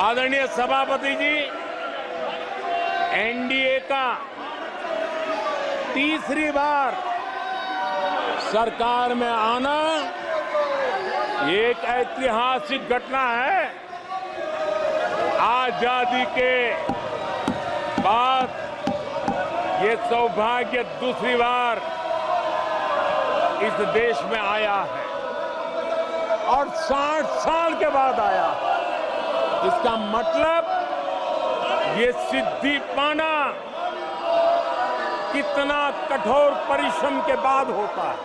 आदरणीय सभापति जी, एनडीए का तीसरी बार सरकार में आना एक ऐतिहासिक घटना है। आजादी के बाद ये सौभाग्य दूसरी बार इस देश में आया है और 60 साल के बाद आया है। इसका मतलब ये सिद्धि पाना कितना कठोर परिश्रम के बाद होता है,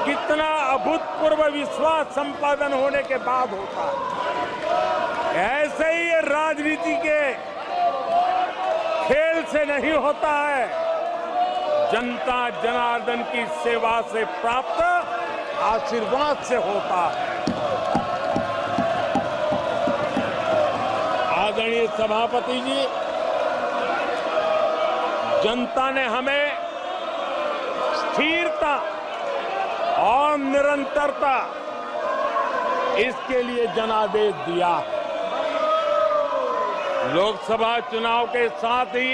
कितना अभूतपूर्व विश्वास संपादन होने के बाद होता है। ऐसे ही ये राजनीति के खेल से नहीं होता है, जनता जनार्दन की सेवा से प्राप्त आशीर्वाद से होता है। आदरणीय सभापति जी, जनता ने हमें स्थिरता और निरंतरता इसके लिए जनादेश दिया है। लोकसभा चुनाव के साथ ही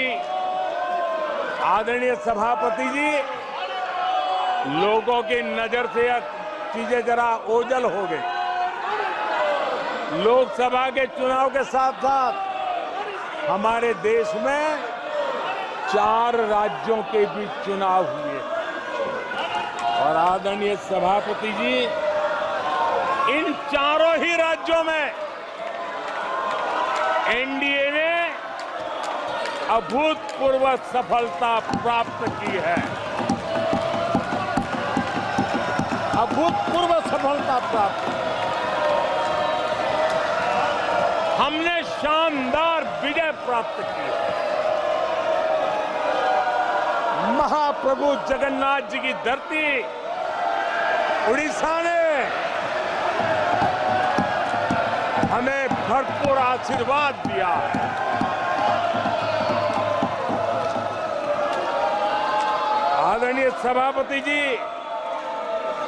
आदरणीय सभापति जी, लोगों की नजर से चीजें जरा ओझल हो गई। लोकसभा के चुनाव के साथ साथ हमारे देश में 4 राज्यों के बीच चुनाव हुए और आदरणीय सभापति जी, इन चारों ही राज्यों में एनडीए ने अभूतपूर्व सफलता प्राप्त की है। अभूतपूर्व सफलता प्राप्त की। हमने शानदार विजय प्राप्त की है। महाप्रभु जगन्नाथ जी की धरती उड़ीसा ने हमें भरपूर आशीर्वाद दिया है। आदरणीय सभापति जी,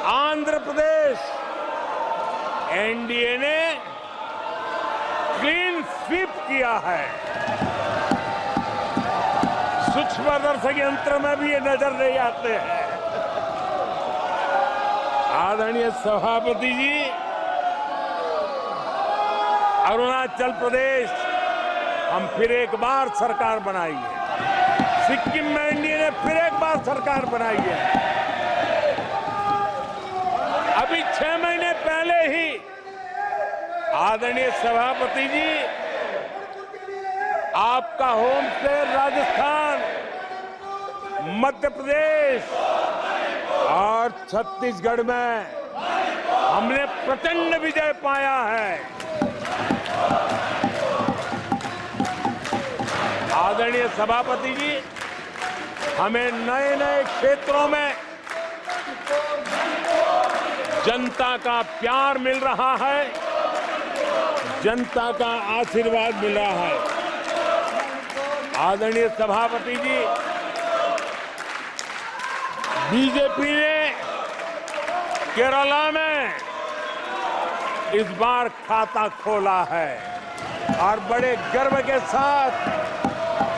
आंध्र प्रदेश एनडीए ने क्लीन स्वीप किया है। सूक्ष्मदर्शक यंत्र में भी ये नजर नहीं आते हैं। आदरणीय सभापति जी, अरुणाचल प्रदेश हम फिर एक बार सरकार बनाई है। सिक्किम में एनडीए ने फिर एक बार सरकार बनाई है। अभी 6 महीने पहले ही आदरणीय सभापति जी, आपका होम स्टेट राजस्थान, मध्य प्रदेश और छत्तीसगढ़ में हमने प्रचंड विजय पाया है। आदरणीय सभापति जी, हमें नए नए क्षेत्रों में जनता का प्यार मिल रहा है, जनता का आशीर्वाद मिल रहा है। आदरणीय सभापति जी, बीजेपी ने केरला में इस बार खाता खोला है और बड़े गर्व के साथ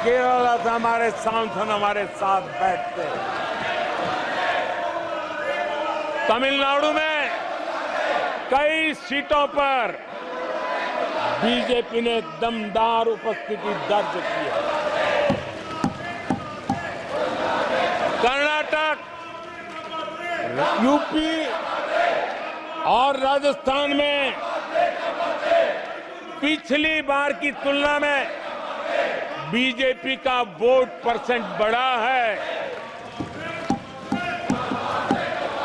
केरला से हमारे सांसद हमारे साथ बैठते हैं। तमिलनाडु में कई सीटों पर बीजेपी ने दमदार उपस्थिति दर्ज की है। कर्नाटक, यूपी और राजस्थान में पिछली बार की तुलना में बीजेपी का वोट परसेंट बढ़ा है।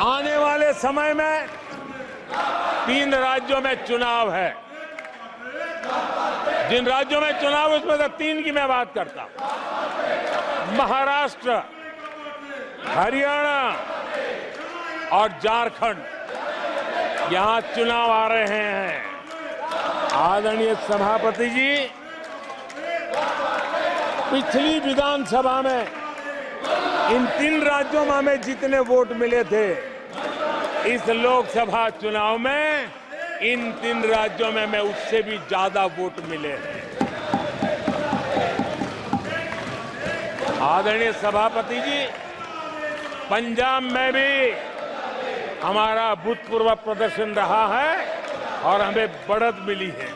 आने वाले समय में 3 राज्यों में चुनाव है। जिन राज्यों में चुनाव उसमें से 3 की मैं बात करता हूं। महाराष्ट्र, हरियाणा और झारखंड, यहां चुनाव आ रहे हैं। आदरणीय सभापति जी, पिछली विधानसभा में इन 3 राज्यों में हमें जितने वोट मिले थे, इस लोकसभा चुनाव में इन 3 राज्यों में मैं उससे भी ज्यादा वोट मिले हैं। आदरणीय सभापति जी, पंजाब में भी हमारा भूतपूर्व प्रदर्शन रहा है और हमें बढ़त मिली है।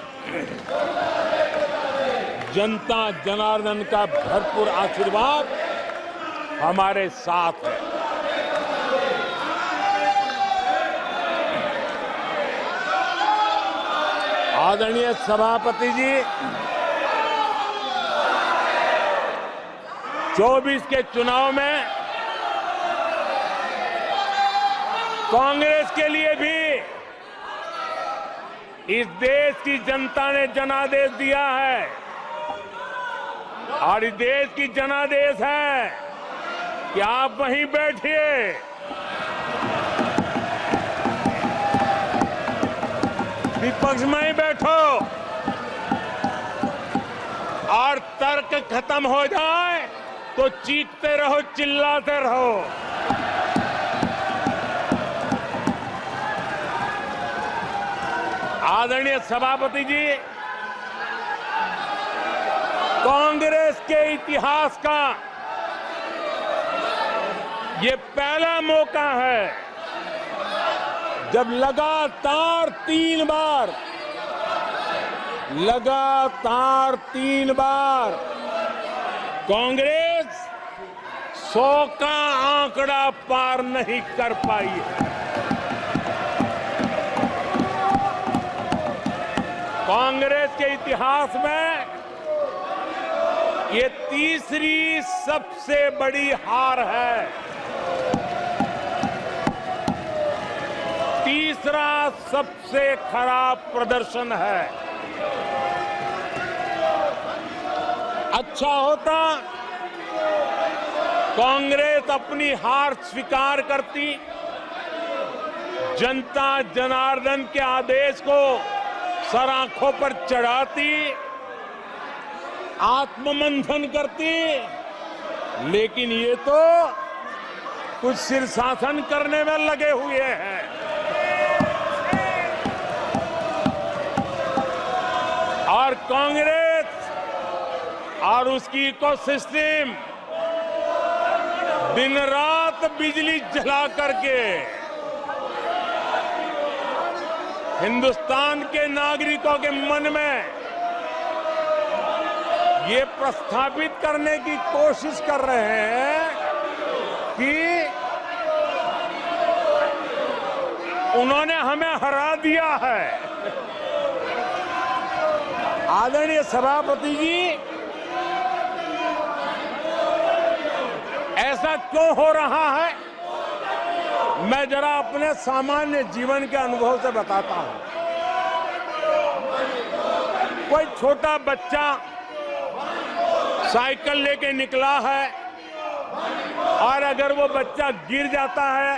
जनता जनार्दन का भरपूर आशीर्वाद हमारे साथ है। आदरणीय सभापति जी, 24 के चुनाव में कांग्रेस के लिए भी इस देश की जनता ने जनादेश दिया है और इस देश की जनादेश है कि आप वहीं बैठिए, विपक्ष में ही बैठो और तर्क खत्म हो जाए तो चीखते रहो, चिल्लाते रहो। आदरणीय सभापति जी, कांग्रेस के इतिहास का ये पहला मौका है जब लगातार 3 बार कांग्रेस 100 का आंकड़ा पार नहीं कर पाई है। कांग्रेस के इतिहास में ये तीसरी सबसे बड़ी हार है, तीसरा सबसे खराब प्रदर्शन है। अच्छा होता कांग्रेस अपनी हार स्वीकार करती, जनता जनार्दन के आदेश को सर आंखों पर चढ़ाती, आत्ममंथन करती, लेकिन ये तो कुछ शीर्षासन करने में लगे हुए हैं। और कांग्रेस और उसकी इकोसिस्टम दिन रात बिजली जला करके हिंदुस्तान के नागरिकों के मन में ये प्रस्थापित करने की कोशिश कर रहे हैं कि उन्होंने हमें हरा दिया है। आदरणीय सभापति जी, ऐसा क्यों हो रहा है, मैं जरा अपने सामान्य जीवन के अनुभव से बताता हूं। कोई छोटा बच्चा साइकिल लेके निकला है और अगर वो बच्चा गिर जाता है,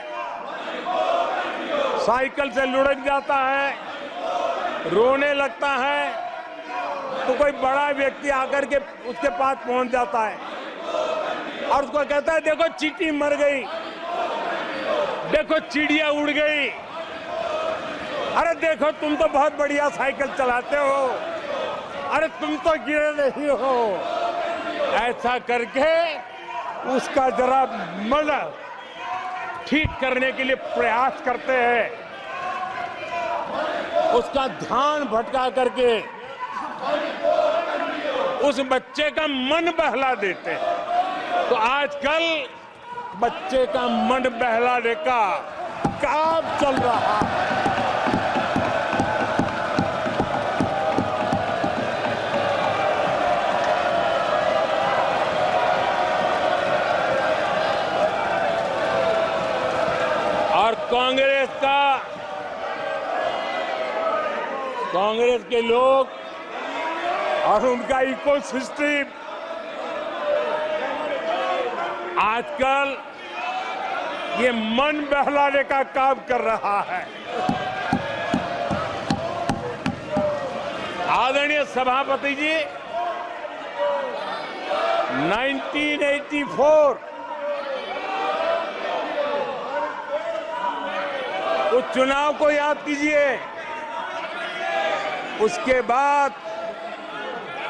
साइकिल से लुढ़क जाता है, रोने लगता है, तो कोई बड़ा व्यक्ति आकर के उसके पास पहुंच जाता है और उसको कहता है, देखो चींटी मर गई, देखो चिड़िया उड़ गई, अरे देखो तुम तो बहुत बढ़िया साइकिल चलाते हो, अरे तुम तो गिरे नहीं हो। ऐसा करके उसका जरा मन ठीक करने के लिए प्रयास करते हैं, उसका ध्यान भटका करके उस बच्चे का मन बहला देते हैं। तो आजकल बच्चे का मन बहलाने का काम चल रहा है। और कांग्रेस के लोग और उनका इकोसिस्टम आजकल ये मन बहलाने का काम कर रहा है। आदरणीय सभापति जी, 1984 उस चुनाव को याद कीजिए उसके बाद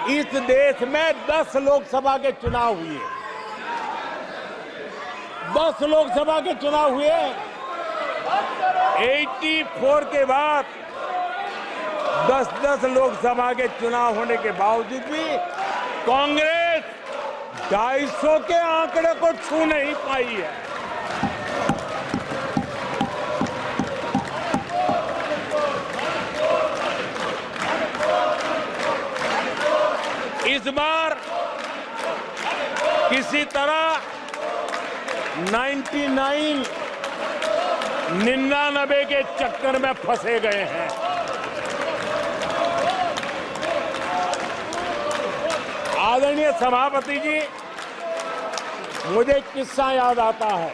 इस देश में 10 लोकसभा के चुनाव हुए। 10 लोकसभा के चुनाव हुए। 84 के बाद 10-10 लोकसभा के चुनाव होने के बावजूद भी कांग्रेस 250 के आंकड़े को छू नहीं पाई है। इस बार किसी तरह 99 के चक्कर में फंसे गए हैं। आदरणीय सभापति जी, मुझे एक किस्सा याद आता है।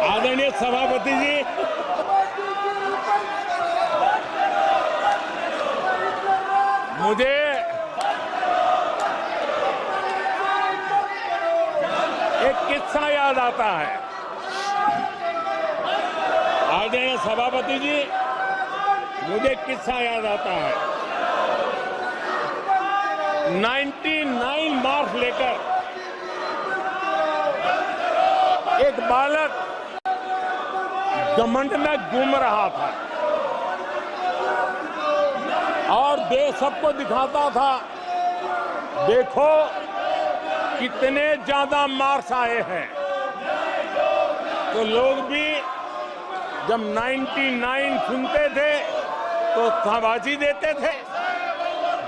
आदरणीय सभापति जी, मुझे एक किस्सा याद आता है। आदरणीय सभापति जी, मुझे एक किस्सा याद आता है। 99 मार्क्स लेकर एक बालक घमंड में घूम रहा था और देश सबको दिखाता था, देखो कितने ज्यादा मार्क्स आए हैं। तो लोग भी जब 99 सुनते थे तो शाबाशी देते थे,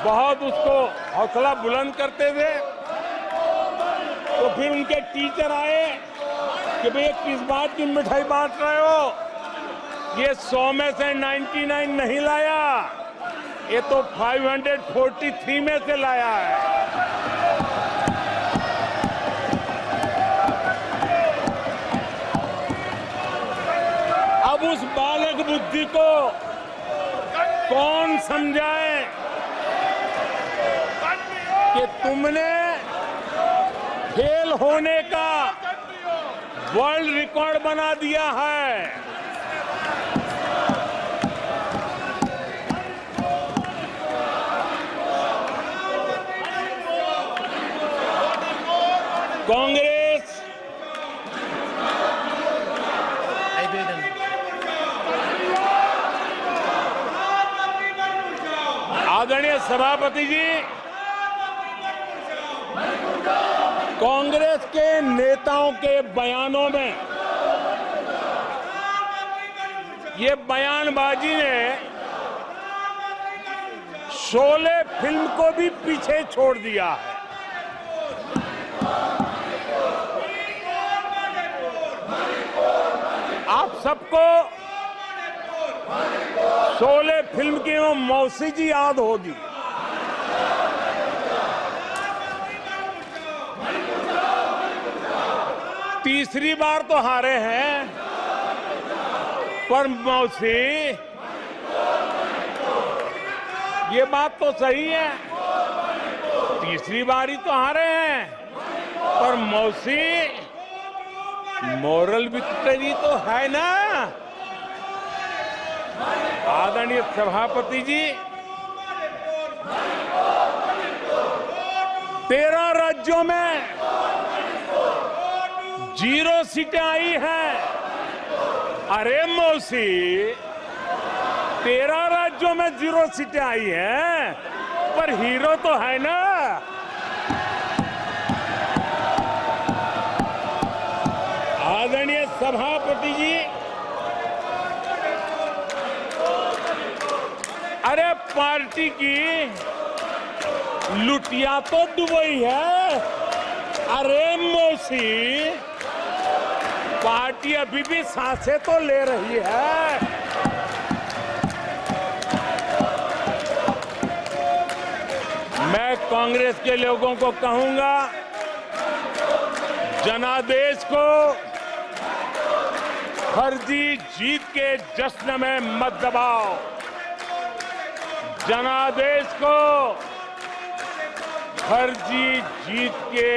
बहुत उसको हौसला बुलंद करते थे। तो फिर उनके टीचर आए कि भैया किस बात की मिठाई बांट रहे हो, ये 100 में से 99 नहीं लाया, ये तो 543 में से लाया है। अब उस बालक बुद्धि को कौन समझाए कि तुमने फेल होने का वर्ल्ड रिकॉर्ड बना दिया है। कांग्रेस आदरणीय सभापति जी, कांग्रेस के नेताओं के बयानों में ये बयानबाजी ने शोले फिल्म को भी पीछे छोड़ दिया है। आप सबको शोले फिल्म की वो मौसी जी याद होगी। तीसरी बार तो हारे हैं, पर मौसी ये बात तो सही है, तीसरी बार ही तो हारे हैं, पर मौसी मोरल विक्ट्री तो है ना। आदरणीय सभापति जी, 13 राज्यों में 0 सीटें आई हैं। अरे मौसी, 13 राज्यों में 0 सीटें आई हैं, पर हीरो तो है ना। आदरणीय सभापति जी, अरे पार्टी की लुटिया तो दुबई है। अरे मौसी, पार्टी अभी भी सांसें तो ले रही है। कांग्रेस के लोगों को कहूंगा, जनादेश को फर्जी जीत के जश्न में मत दबाओ। जनादेश को फर्जी जीत के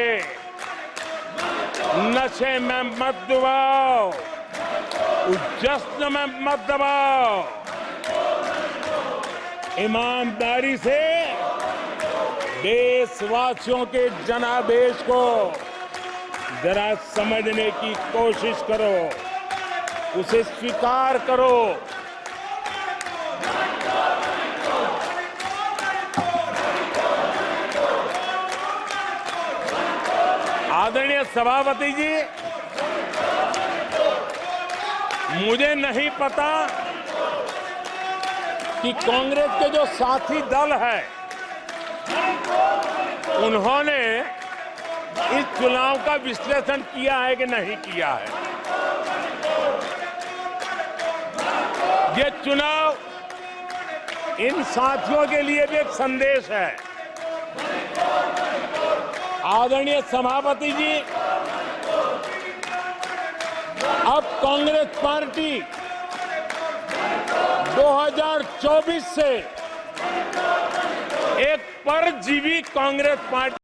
नशे में मत दबाओ, उस जश्न में मत दबाओ। ईमानदारी से देशवासियों के जनादेश को जरा समझने की कोशिश करो, उसे स्वीकार करो। आदरणीय सभापति जी, मुझे नहीं पता कि कांग्रेस के जो साथी दल है उन्होंने इस चुनाव का विश्लेषण किया है कि नहीं किया है। ये चुनाव इन साथियों के लिए भी एक संदेश है। आदरणीय सभापति जी, अब कांग्रेस पार्टी 2024 से एक परजीवी कांग्रेस पार्टी